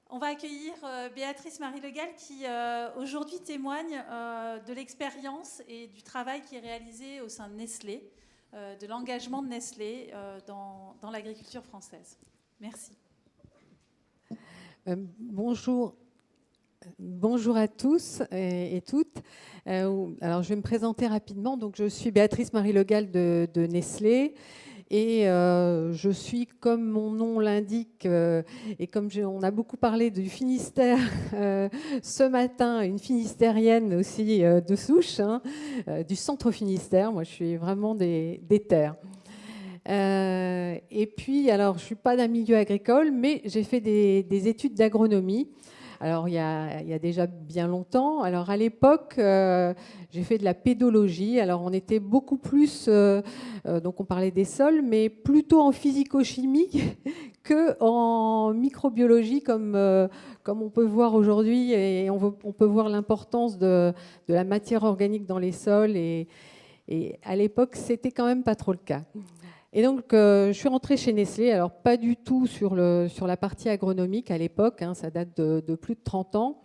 On va accueillir Béatrice Marie Le Gall qui aujourd'hui témoigne de l'expérience et du travail qui est réalisé au sein de Nestlé, de l'engagement de Nestlé dans l'agriculture française. Merci. Bonjour. Bonjour à tous et toutes. Alors, je vais me présenter rapidement. Donc, je suis Béatrice Marie Le Gall de Nestlé. Et je suis, comme mon nom l'indique, et comme on a beaucoup parlé du Finistère ce matin, une Finistérienne aussi de souche, du centre Finistère. Moi, je suis vraiment des terres. Et puis, alors, je ne suis pas d'un milieu agricole, mais j'ai fait des études d'agronomie. Alors, il y a déjà bien longtemps. Alors, à l'époque, j'ai fait de la pédologie. Alors, on était beaucoup plus, donc on parlait des sols, mais plutôt en physico-chimie qu'en microbiologie, comme on peut voir aujourd'hui. Et on peut voir l'importance de la matière organique dans les sols. Et à l'époque, c'était quand même pas trop le cas. Et donc, je suis rentrée chez Nestlé, alors pas du tout sur la partie agronomique à l'époque, ça date de plus de 30 ans.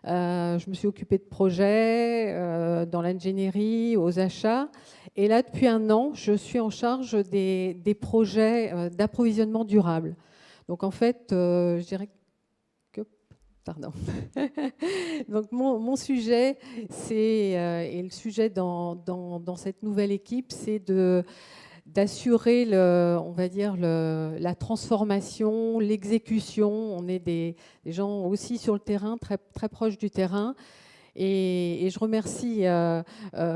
Je me suis occupée de projets dans l'ingénierie, aux achats. Et là, depuis un an, je suis en charge des projets d'approvisionnement durable. Donc, en fait, je dirais que... Pardon. Donc, mon sujet, et le sujet dans cette nouvelle équipe, c'est d'assurer, on va dire, la transformation, l'exécution. On est des gens aussi sur le terrain, très, très proches du terrain. Et je remercie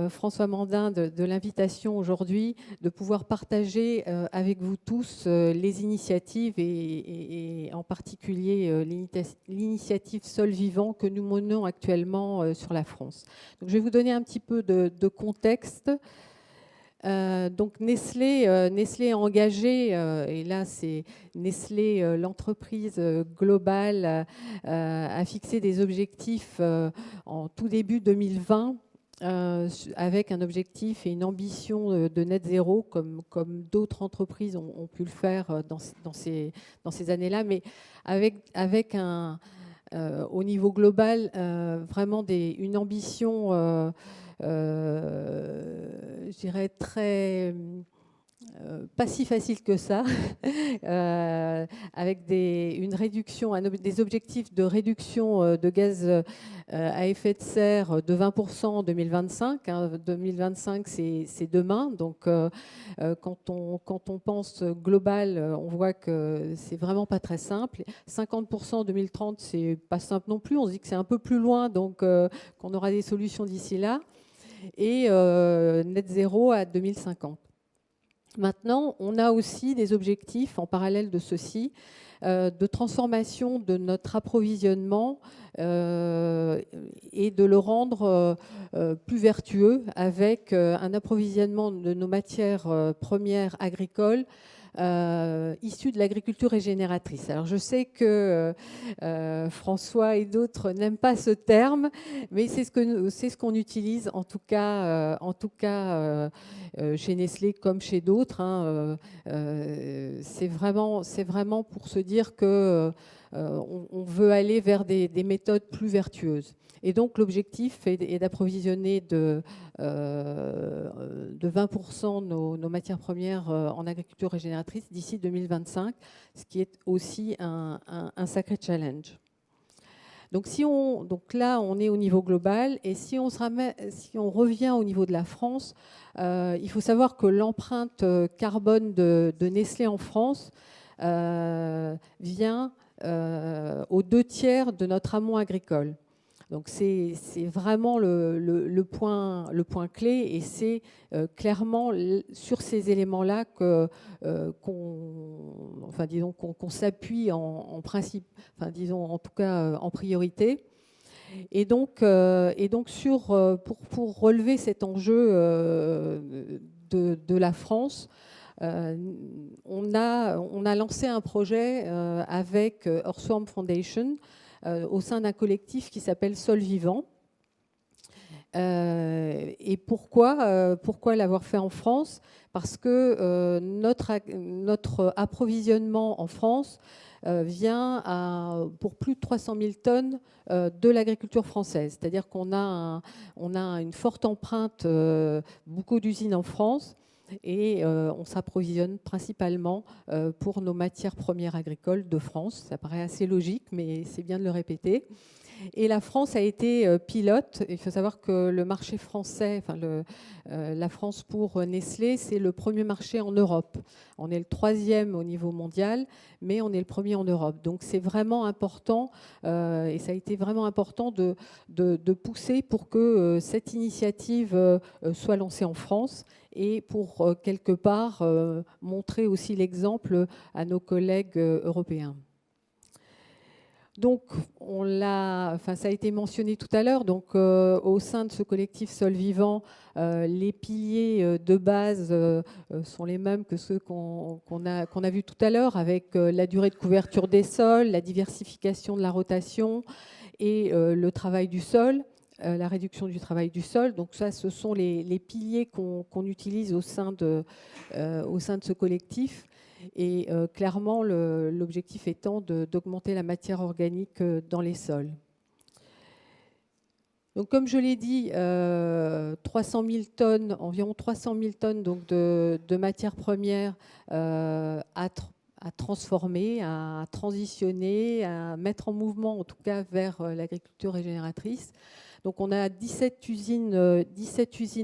François Mandin de l'invitation aujourd'hui, de pouvoir partager avec vous tous les initiatives et en particulier l'initiative Sol Vivant que nous menons actuellement sur la France. Donc, je vais vous donner un petit peu de contexte. Donc Nestlé est engagé, et là c'est Nestlé, l'entreprise globale, a fixé des objectifs en tout début 2020 avec un objectif et une ambition de net zéro comme d'autres entreprises ont pu le faire dans ces années-là, mais avec au niveau global vraiment une ambition je dirais très pas si facile que ça, avec une réduction, des objectifs de réduction de gaz à effet de serre de 20% en 2025. 2025, c'est demain. Donc, quand on pense global, on voit que c'est vraiment pas très simple. 50% en 2030, c'est pas simple non plus. On se dit que c'est un peu plus loin, donc qu'on aura des solutions d'ici là. Et net zéro à 2050. Maintenant, on a aussi des objectifs en parallèle de ceci, de transformation de notre approvisionnement et de le rendre plus vertueux avec un approvisionnement de nos matières premières agricoles issues de l'agriculture régénératrice. Alors je sais que François et d'autres n'aiment pas ce terme, mais c'est ce qu'on utilise en tout cas chez Nestlé comme chez d'autres. C'est vraiment pour se dire que on veut aller vers des méthodes plus vertueuses. Et donc l'objectif est d'approvisionner de 20% nos matières premières en agriculture régénératrice d'ici 2025, ce qui est aussi un sacré challenge. Donc là, on est au niveau global, et si on revient au niveau de la France, il faut savoir que l'empreinte carbone de Nestlé en France vient aux 2/3 de notre amont agricole. Donc c'est vraiment le point clé, et c'est clairement sur ces éléments-là qu'on s'appuie en principe, enfin disons en tout cas en priorité. Et donc pour relever cet enjeu de la France, on a lancé un projet avec Earthworm Foundation au sein d'un collectif qui s'appelle Sol Vivant. Et pourquoi l'avoir fait en France? Parce que notre approvisionnement en France vient pour plus de 300 000 tonnes de l'agriculture française. C'est-à-dire qu'on a, une forte empreinte, beaucoup d'usines en France, et on s'approvisionne principalement pour nos matières premières agricoles de France. Ça paraît assez logique, mais c'est bien de le répéter. Et la France a été pilote. Il faut savoir que le marché français, la France pour Nestlé, c'est le premier marché en Europe. On est le 3e au niveau mondial, mais on est le premier en Europe. Donc c'est vraiment important, et ça a été vraiment important de pousser pour que cette initiative soit lancée en France, et pour quelque part montrer aussi l'exemple à nos collègues européens. Donc, ça a été mentionné tout à l'heure. Donc, au sein de ce collectif Sol Vivant, les piliers de base sont les mêmes que ceux qu'on a vus tout à l'heure, avec la durée de couverture des sols, la diversification de la rotation et le travail du sol, la réduction du travail du sol. Donc, ça, ce sont les piliers qu'on utilise au sein de ce collectif. Et clairement, l'objectif étant d'augmenter la matière organique dans les sols. Donc, comme je l'ai dit, 300 000 tonnes, environ 300 000 tonnes donc, de matières premières à transformer, à transitionner, à mettre en mouvement, en tout cas, vers l'agriculture régénératrice. Donc, on a 17 usines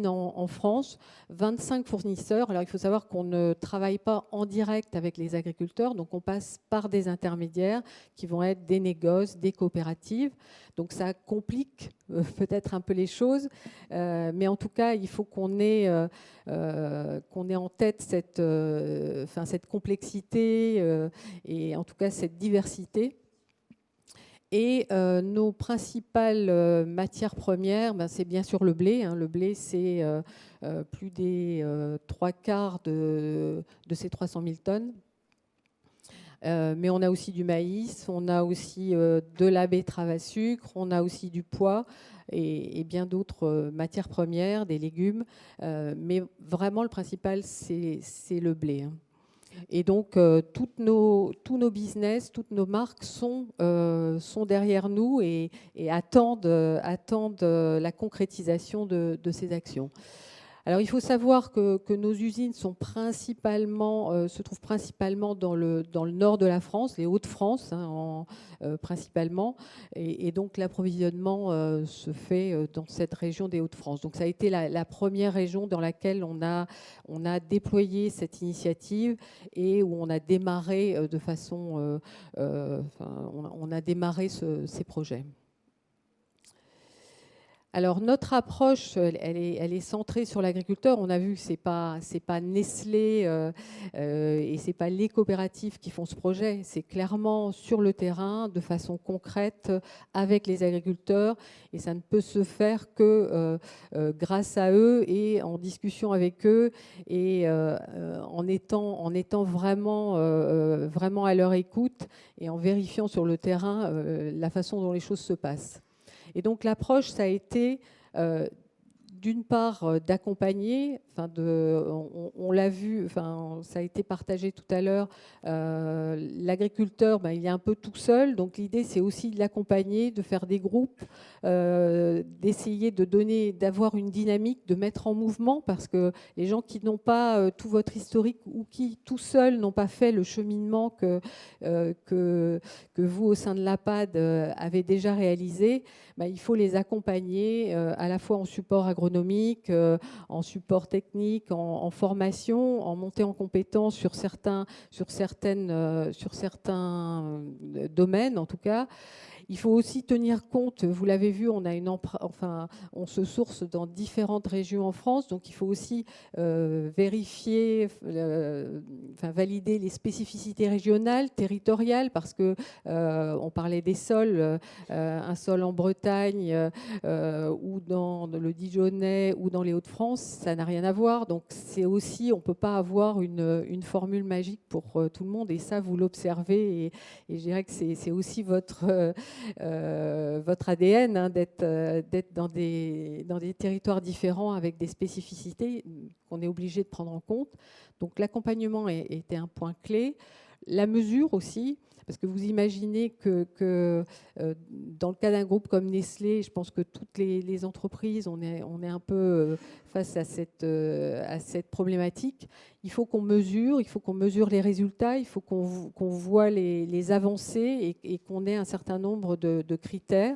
en France, 25 fournisseurs. Alors, il faut savoir qu'on ne travaille pas en direct avec les agriculteurs, donc on passe par des intermédiaires qui vont être des négoces, des coopératives. Donc, ça complique peut-être un peu les choses, mais en tout cas, il faut qu'on ait en tête cette complexité et en tout cas cette diversité. Et nos principales matières premières, c'est bien sûr le blé. Le blé, c'est plus des 3/4 de ces 300 000 tonnes. Mais on a aussi du maïs, on a aussi de la betterave à sucre, on a aussi du pois et bien d'autres matières premières, des légumes. Mais vraiment, le principal, c'est le blé. Et donc, tous nos business, toutes nos marques sont derrière nous et attendent la concrétisation de ces actions. Alors, il faut savoir que nos usines se trouvent principalement dans le nord de la France, les Hauts-de-France principalement, et donc l'approvisionnement se fait dans cette région des Hauts-de-France. Donc, ça a été la première région dans laquelle on a déployé cette initiative et où on a démarré on a démarré ces projets. Alors notre approche, elle est centrée sur l'agriculteur. On a vu que c'est pas Nestlé et c'est pas les coopératives qui font ce projet. C'est clairement sur le terrain, de façon concrète, avec les agriculteurs. Et ça ne peut se faire que grâce à eux et en discussion avec eux et en étant vraiment à leur écoute et en vérifiant sur le terrain la façon dont les choses se passent. Et donc l'approche, ça a été d'une part d'accompagner, on l'a vu, ça a été partagé tout à l'heure, l'agriculteur, il est un peu tout seul, donc l'idée c'est aussi de l'accompagner, de faire des groupes, d'essayer d'avoir une dynamique, de mettre en mouvement, parce que les gens qui n'ont pas tout votre historique ou qui tout seuls n'ont pas fait le cheminement que vous au sein de l'APAD avez déjà réalisé, il faut les accompagner à la fois en support agronomique, en support technique, en formation, en montée en compétences sur certains domaines en tout cas. Il faut aussi tenir compte, vous l'avez vu, on se source dans différentes régions en France, donc il faut aussi vérifier, valider les spécificités régionales, territoriales, parce que on parlait des sols, un sol en Bretagne ou dans le Dijonnais ou dans les Hauts-de-France, ça n'a rien à voir. Donc c'est aussi, on peut pas avoir une formule magique pour tout le monde, et ça vous l'observez, et je dirais que c'est aussi votre ADN, d'être dans des territoires différents avec des spécificités qu'on est obligé de prendre en compte. Donc l'accompagnement était un point clé. La mesure aussi, Parce que vous imaginez que dans le cas d'un groupe comme Nestlé, je pense que toutes les entreprises, on est un peu face à cette problématique. Il faut qu'on mesure les résultats, il faut qu'on voit les avancées et qu'on ait un certain nombre de critères.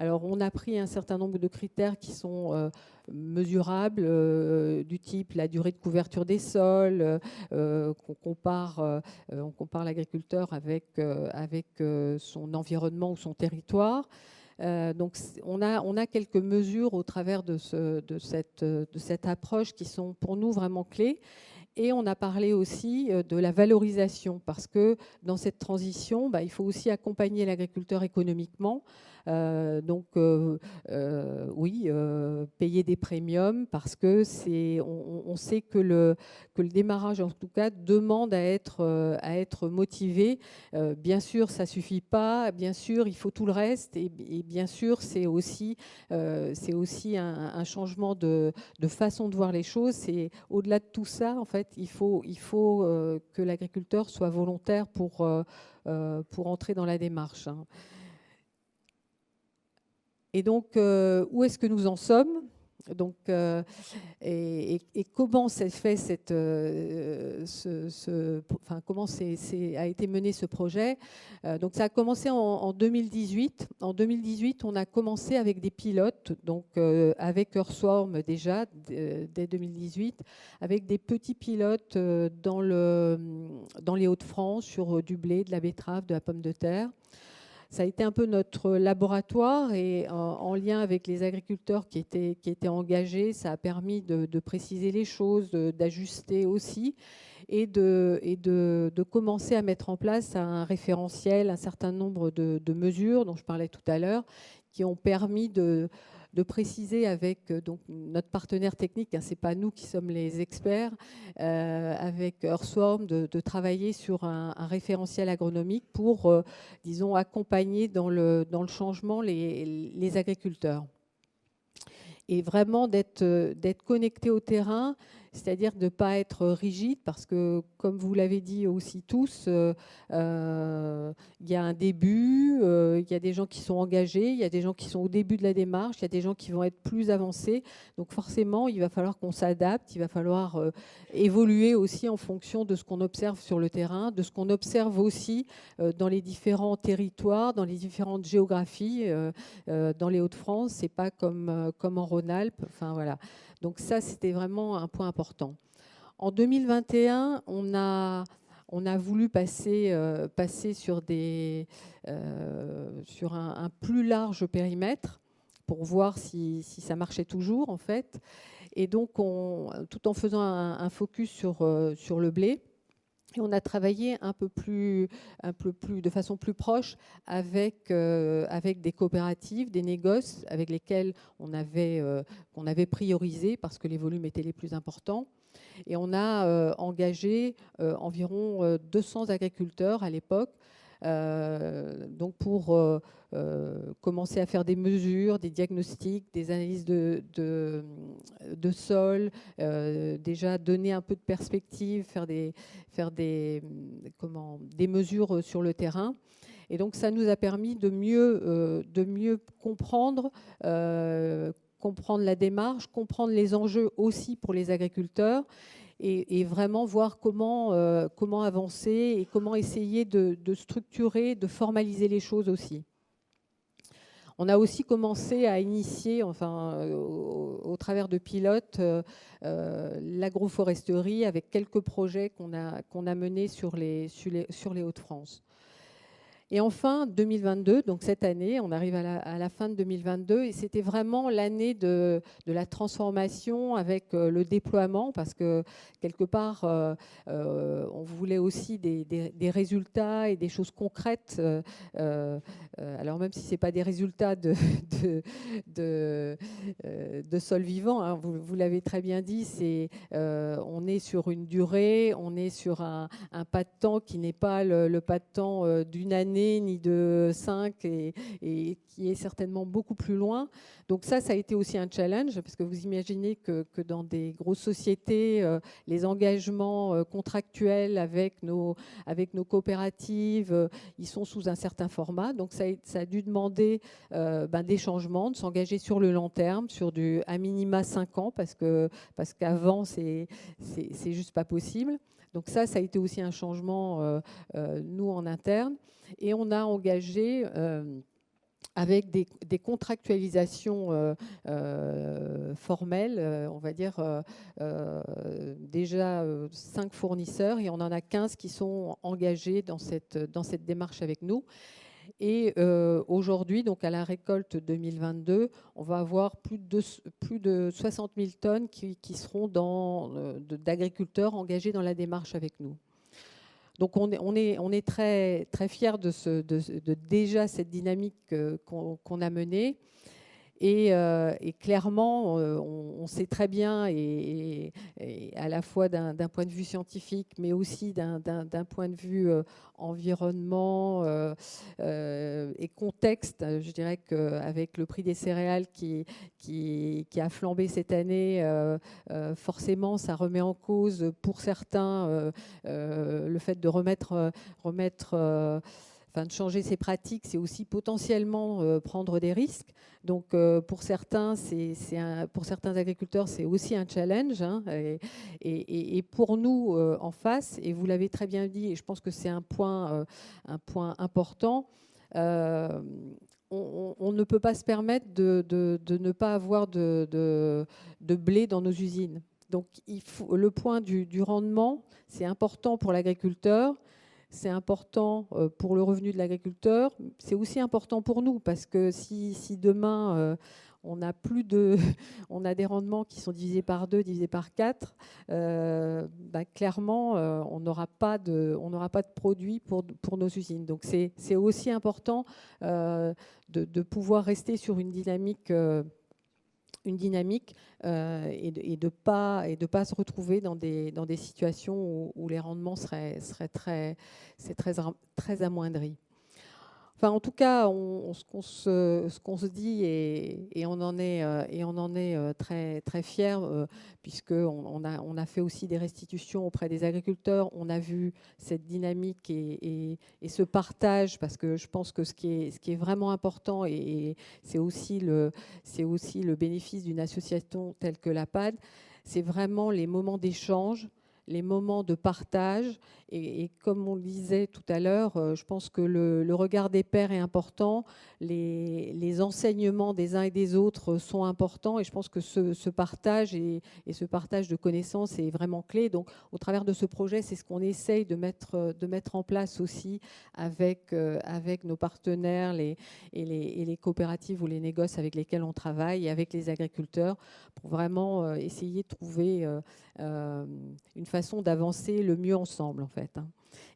Alors, on a pris un certain nombre de critères qui sont mesurables, du type la durée de couverture des sols, on compare l'agriculteur avec son environnement ou son territoire. Donc, on a quelques mesures au travers de cette approche qui sont pour nous vraiment clés. Et on a parlé aussi de la valorisation, parce que dans cette transition, il faut aussi accompagner l'agriculteur économiquement. Oui, payer des premiums, parce que on sait que le démarrage, en tout cas, demande à être motivé. Bien sûr, ça suffit pas. Bien sûr, il faut tout le reste. Et bien sûr, c'est aussi un changement de façon de voir les choses. C'est au-delà de tout ça, en fait, il faut que l'agriculteur soit volontaire pour entrer dans la démarche. Et donc, où est-ce que nous en sommes? Donc, et comment s'est fait comment a été mené ce projet? Donc, ça a commencé en 2018. En 2018, on a commencé avec des pilotes, donc avec Earthworm déjà dès 2018, avec des petits pilotes dans les Hauts-de-France sur du blé, de la betterave, de la pomme de terre. Ça a été un peu notre laboratoire, et en lien avec les agriculteurs qui étaient engagés, ça a permis de préciser les choses, d'ajuster aussi, et de commencer à mettre en place un référentiel, un certain nombre de mesures dont je parlais tout à l'heure, qui ont permis de préciser avec donc notre partenaire technique, ce n'est pas nous qui sommes les experts, avec Earthworm, de travailler sur un référentiel agronomique pour, disons, accompagner dans le changement les agriculteurs. Et vraiment d'être connecté au terrain, c'est-à-dire de ne pas être rigide, parce que, comme vous l'avez dit aussi tous, il y a un début, il y a des gens qui sont engagés, il y a des gens qui sont au début de la démarche, il y a des gens qui vont être plus avancés. Donc forcément, il va falloir qu'on s'adapte, il va falloir évoluer aussi en fonction de ce qu'on observe sur le terrain, de ce qu'on observe aussi dans les différents territoires, dans les différentes géographies. Dans les Hauts-de-France, c'est pas comme en Rhône-Alpes. Enfin voilà. Donc ça, c'était vraiment un point important. En 2021, on a voulu passer sur un plus large périmètre pour voir si ça marchait toujours, en fait. Et donc, tout en faisant un focus sur le blé, et on a travaillé un peu plus, de façon plus proche avec des coopératives, des négoces avec lesquels qu'on avait priorisé parce que les volumes étaient les plus importants. Et on a engagé environ 200 agriculteurs à l'époque, donc pour commencer à faire des mesures, des diagnostics, des analyses de sol, déjà donner un peu de perspective, faire des mesures sur le terrain. Et donc ça nous a permis de mieux comprendre la démarche, comprendre les enjeux aussi pour les agriculteurs, et vraiment voir comment avancer et comment essayer de structurer, de formaliser les choses aussi. On a aussi commencé à initier, au travers de pilotes, l'agroforesterie avec quelques projets qu'on a menés sur les Hauts-de-France. Et enfin, 2022, donc cette année, on arrive à la fin de 2022, et c'était vraiment l'année de la transformation avec le déploiement, parce que quelque part, on voulait aussi des résultats et des choses concrètes. Alors même si ce n'est pas des résultats de sol vivant, hein, vous l'avez très bien dit, on est sur une durée, on est sur un pas de temps qui n'est pas le pas de temps d'une année années ni de 5 et qui est certainement beaucoup plus loin. Donc ça a été aussi un challenge parce que vous imaginez que dans des grosses sociétés, les engagements contractuels avec nos coopératives, ils sont sous un certain format. Donc ça a dû demander des changements, de s'engager sur le long terme, sur du à minima 5 ans parce qu'avant c'est juste pas possible. Donc ça a été aussi un changement, nous, en interne. Et on a engagé, avec des contractualisations formelles, on va dire, déjà 5 fournisseurs, et on en a 15 qui sont engagés dans cette démarche avec nous. Et aujourd'hui, donc à la récolte 2022, on va avoir plus de 60 000 tonnes qui seront d'agriculteurs engagés dans la démarche avec nous. Donc on est très, très fiers de déjà cette dynamique qu'on a menée. Et clairement, on sait très bien, et à la fois d'un point de vue scientifique, mais aussi d'un point de vue environnement et contexte, je dirais qu'avec le prix des céréales qui a flambé cette année, forcément, ça remet en cause pour certains le fait de de changer ses pratiques, c'est aussi potentiellement prendre des risques. Donc pour certains agriculteurs, c'est aussi un challenge. Hein, et pour nous, en face, et vous l'avez très bien dit, et je pense que c'est un point important, on ne peut pas se permettre de ne pas avoir de blé dans nos usines. Donc le point du rendement, c'est important pour l'agriculteur. C'est important pour le revenu de l'agriculteur. C'est aussi important pour nous parce que si demain on a on a des rendements qui sont divisés par 2, divisés par 4, clairement on n'aura pas de produits pour nos usines. Donc c'est aussi important de pouvoir rester sur une dynamique. Et de pas se retrouver dans des situations où les rendements seraient très amoindris. Enfin, en tout cas, ce qu'on se dit, et on en est très, très fiers, puisqu'on a fait aussi des restitutions auprès des agriculteurs. On a vu cette dynamique et ce partage, parce que je pense que ce qui est vraiment important, et c'est aussi le bénéfice d'une association telle que la PAD, c'est vraiment les moments d'échange, les moments de partage. Et comme on le disait tout à l'heure, je pense que le regard des pairs est important, les enseignements des uns et des autres sont importants, et je pense que ce partage et ce partage de connaissances est vraiment clé. Donc au travers de ce projet, c'est ce qu'on essaye de mettre en place aussi avec nos partenaires et les coopératives ou les négoces avec lesquels on travaille, et avec les agriculteurs, pour vraiment essayer de trouver une façon d'avancer le mieux ensemble, en fait.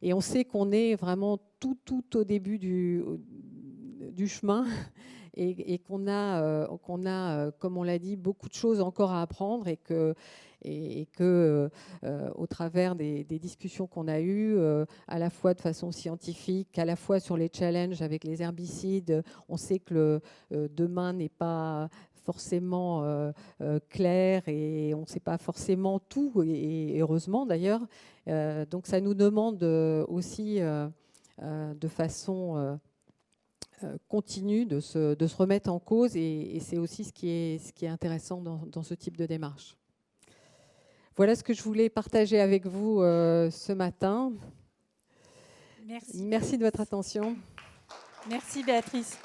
Et on sait qu'on est vraiment tout au début du chemin, et qu'on a, comme on l'a dit, beaucoup de choses encore à apprendre, et que au travers des discussions qu'on a eues, à la fois de façon scientifique, à la fois sur les challenges avec les herbicides, on sait que demain n'est pas forcément clair, et on ne sait pas forcément tout, et heureusement d'ailleurs. Donc ça nous demande aussi de façon continue de se remettre en cause, et c'est aussi ce qui est intéressant dans ce type de démarche. Voilà ce que je voulais partager avec vous ce matin. Merci de votre attention. Merci Béatrice.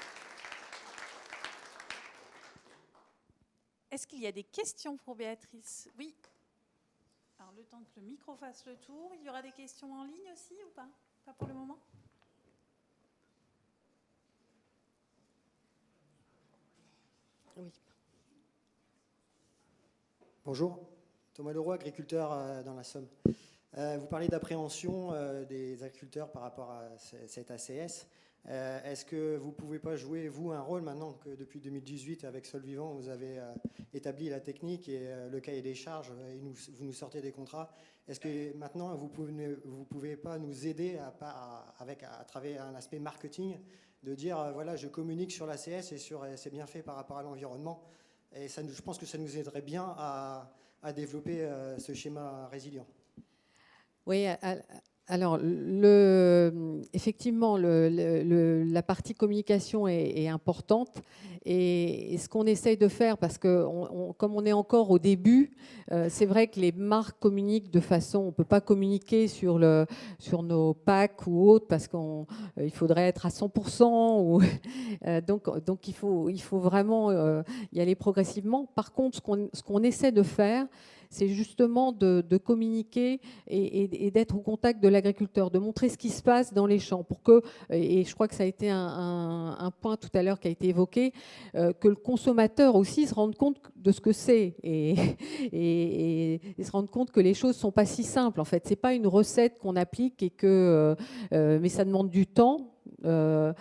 Est-ce qu'il y a des questions pour Béatrice? Oui. Alors, le temps que le micro fasse le tour, il y aura des questions en ligne aussi ou pas? Pas pour le moment? Oui. Bonjour, Thomas Leroy, agriculteur dans la Somme. Vous parlez d'appréhension des agriculteurs par rapport à cette ACS. Est-ce que vous ne pouvez pas jouer, vous, un rôle maintenant que depuis 2018, avec Sol Vivant, vous avez établi la technique et le cahier des charges, et vous nous sortez des contrats? Est-ce que maintenant, vous pouvez pas nous aider à travers un aspect marketing, de dire, voilà, je communique sur l'ACS et c'est bien fait par rapport à l'environnement? Et ça, je pense que ça nous aiderait bien à développer ce schéma résilient. Oui, alors effectivement, la partie communication est importante. Et ce qu'on essaye de faire, parce que comme on est encore au début, c'est vrai que les marques communiquent de façon, on ne peut pas communiquer sur nos packs ou autres, parce qu'il faudrait être à 100%. Donc il faut vraiment y aller progressivement. Par contre, ce qu'on essaie de faire, c'est justement de communiquer et d'être au contact de l'agriculteur, de montrer ce qui se passe dans les champs, pour que, et je crois que ça a été un point tout à l'heure qui a été évoqué, que le consommateur aussi se rende compte de ce que c'est et se rende compte que les choses ne sont pas si simples. En fait, ce n'est pas une recette qu'on applique mais ça demande du temps. Que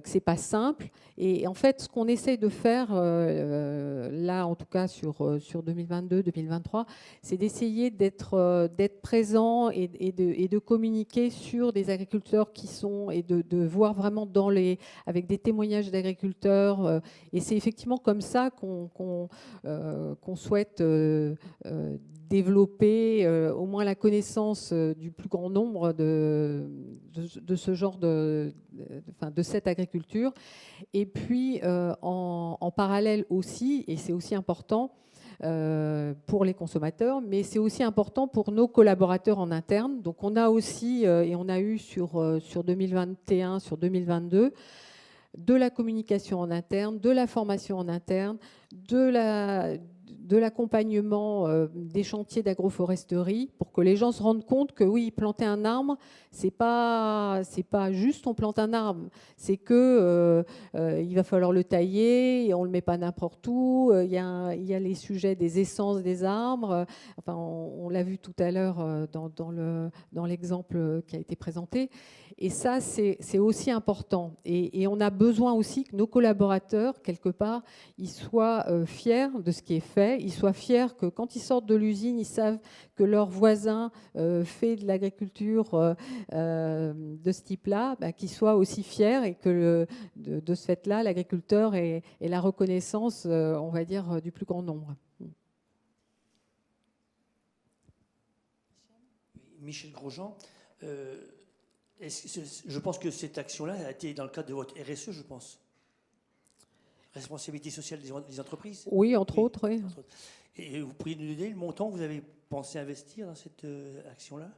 c'est pas simple, et en fait ce qu'on essaye de faire là, en tout cas sur 2022-2023, c'est d'essayer d'être présent et de communiquer sur des agriculteurs qui sont, et de voir vraiment avec des témoignages d'agriculteurs, et c'est effectivement comme ça qu'on souhaite développer au moins la connaissance du plus grand nombre de ce genre de cette agriculture. Et puis en parallèle aussi, et c'est aussi important pour les consommateurs, mais c'est aussi important pour nos collaborateurs en interne. Donc on a aussi, et on a eu sur 2021, sur 2022, de la communication en interne, de la formation en interne, de l'accompagnement des chantiers d'agroforesterie, pour que les gens se rendent compte que oui, planter un arbre, c'est pas juste on plante un arbre, c'est que il va falloir le tailler et on le met pas n'importe où. Il y a les sujets des essences des arbres. Enfin, on l'a vu tout à l'heure dans l'exemple qui a été présenté. Et ça, c'est aussi important. Et on a besoin aussi que nos collaborateurs, quelque part, ils soient fiers de ce qui est fait. Ils soient fiers que quand ils sortent de l'usine, ils savent que leur voisin fait de l'agriculture de ce type-là, qu'ils soient aussi fiers, et que de ce fait-là, l'agriculteur ait la reconnaissance, on va dire, du plus grand nombre. Michel Grosjean, je pense que cette action-là a été dans le cadre de votre RSE, je pense. Responsabilité sociale des entreprises. Oui, entre autres, oui. Et vous pourriez nous donner le montant que vous avez pensé investir dans cette action-là?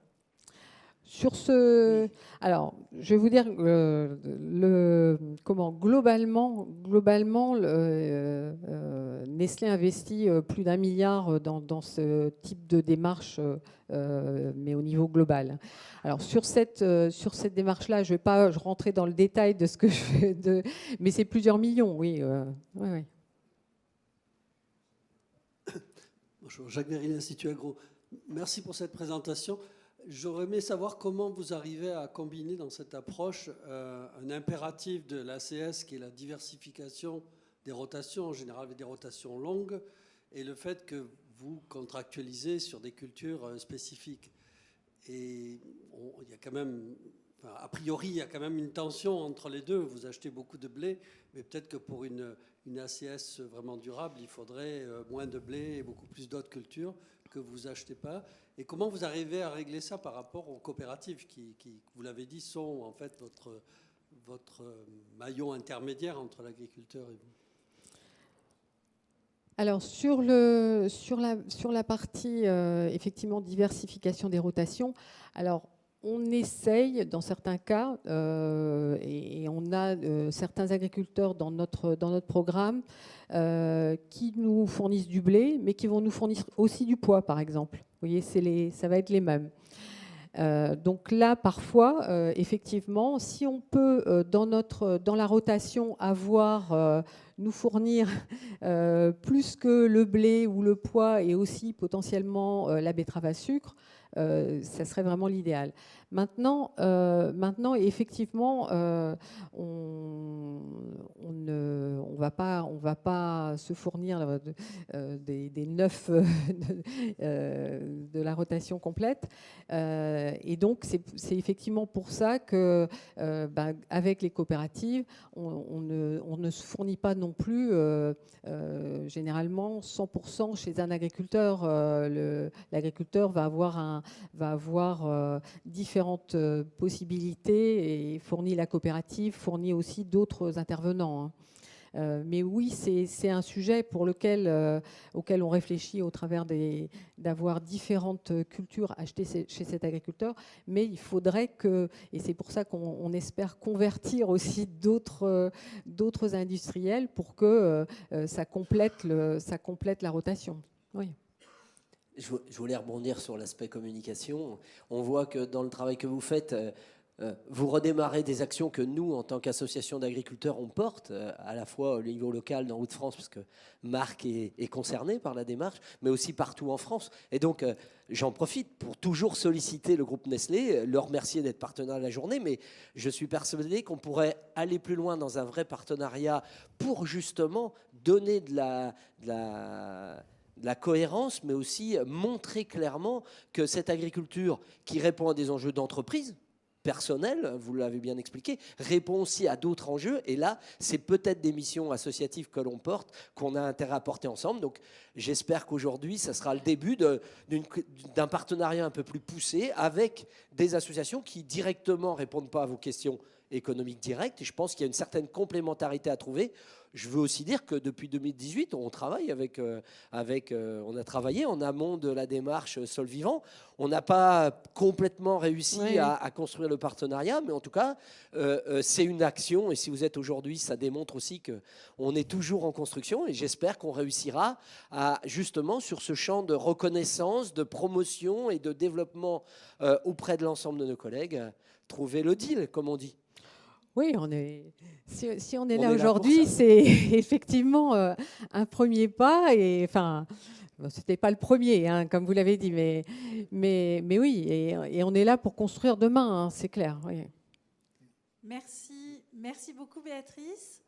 Sur ce, oui. Alors, je vais vous dire globalement, Nestlé investit plus d'1 milliard dans ce type de démarche, mais au niveau global. Alors sur cette démarche-là, je vais pas rentrer dans le détail de ce que je fais, mais c'est plusieurs millions, oui. Oui. Bonjour, Jacques Méril, Institut Agro. Merci pour cette présentation. J'aurais aimé savoir comment vous arrivez à combiner dans cette approche un impératif de l'ACS qui est la diversification des rotations, en général des rotations longues, et le fait que vous contractualisez sur des cultures spécifiques. Et il y a quand même, a priori, il y a quand même une tension entre les deux. Vous achetez beaucoup de blé, mais peut-être que pour une ACS vraiment durable, il faudrait moins de blé et beaucoup plus d'autres cultures que vous achetez pas. Et comment vous arrivez à régler ça par rapport aux coopératives qui, vous l'avez dit, sont en fait votre maillon intermédiaire entre l'agriculteur et vous? Alors sur la partie effectivement diversification des rotations, alors on essaye dans certains cas et on a certains agriculteurs dans notre programme qui nous fournissent du blé, mais qui vont nous fournir aussi du pois, par exemple. Vous voyez, ça va être les mêmes. Donc là, parfois, effectivement, si on peut, dans la rotation, nous fournir plus que le blé ou le pois et aussi potentiellement la betterave à sucre, ça serait vraiment l'idéal. Maintenant, effectivement, on ne va pas se fournir des 9 de la rotation complète. Et donc, c'est effectivement pour ça que, avec les coopératives, on ne se fournit pas non plus généralement 100% chez un agriculteur. L'agriculteur va avoir différentes possibilités et fournit la coopérative, fournit aussi d'autres intervenants, hein. Mais oui, c'est un sujet auquel on réfléchit au travers d'avoir différentes cultures achetées chez cet agriculteur. Mais il faudrait et c'est pour ça qu'on espère convertir aussi d'autres industriels pour que ça complète la rotation. Oui. Je voulais rebondir sur l'aspect communication. On voit que dans le travail que vous faites, vous redémarrez des actions que nous, en tant qu'association d'agriculteurs, on porte, à la fois au niveau local dans Hauts-de-France, parce que Marc est concerné par la démarche, mais aussi partout en France. Et donc, j'en profite pour toujours solliciter le groupe Nestlé, leur remercier d'être partenaire de la journée, mais je suis persuadé qu'on pourrait aller plus loin dans un vrai partenariat pour justement donner de la cohérence, mais aussi montrer clairement que cette agriculture qui répond à des enjeux d'entreprise personnels, vous l'avez bien expliqué, répond aussi à d'autres enjeux. Et là, c'est peut-être des missions associatives que l'on porte, qu'on a intérêt à porter ensemble. Donc, j'espère qu'aujourd'hui, ça sera le début d'un partenariat un peu plus poussé avec des associations qui directement répondent pas à vos questions économiques directes. Et je pense qu'il y a une certaine complémentarité à trouver. Je veux aussi dire que depuis 2018, on travaille on a travaillé en amont de la démarche Sol Vivant. On n'a pas complètement réussi à construire le partenariat, mais en tout cas, c'est une action. Et si vous êtes aujourd'hui, ça démontre aussi qu'on est toujours en construction. Et j'espère qu'on réussira justement, sur ce champ de reconnaissance, de promotion et de développement auprès de l'ensemble de nos collègues, trouver le deal, comme on dit. Oui, si on est là aujourd'hui, c'est effectivement un premier pas. Et enfin, c'était pas le premier, hein, comme vous l'avez dit, mais oui, et on est là pour construire demain, hein, c'est clair. Oui. Merci beaucoup Béatrice.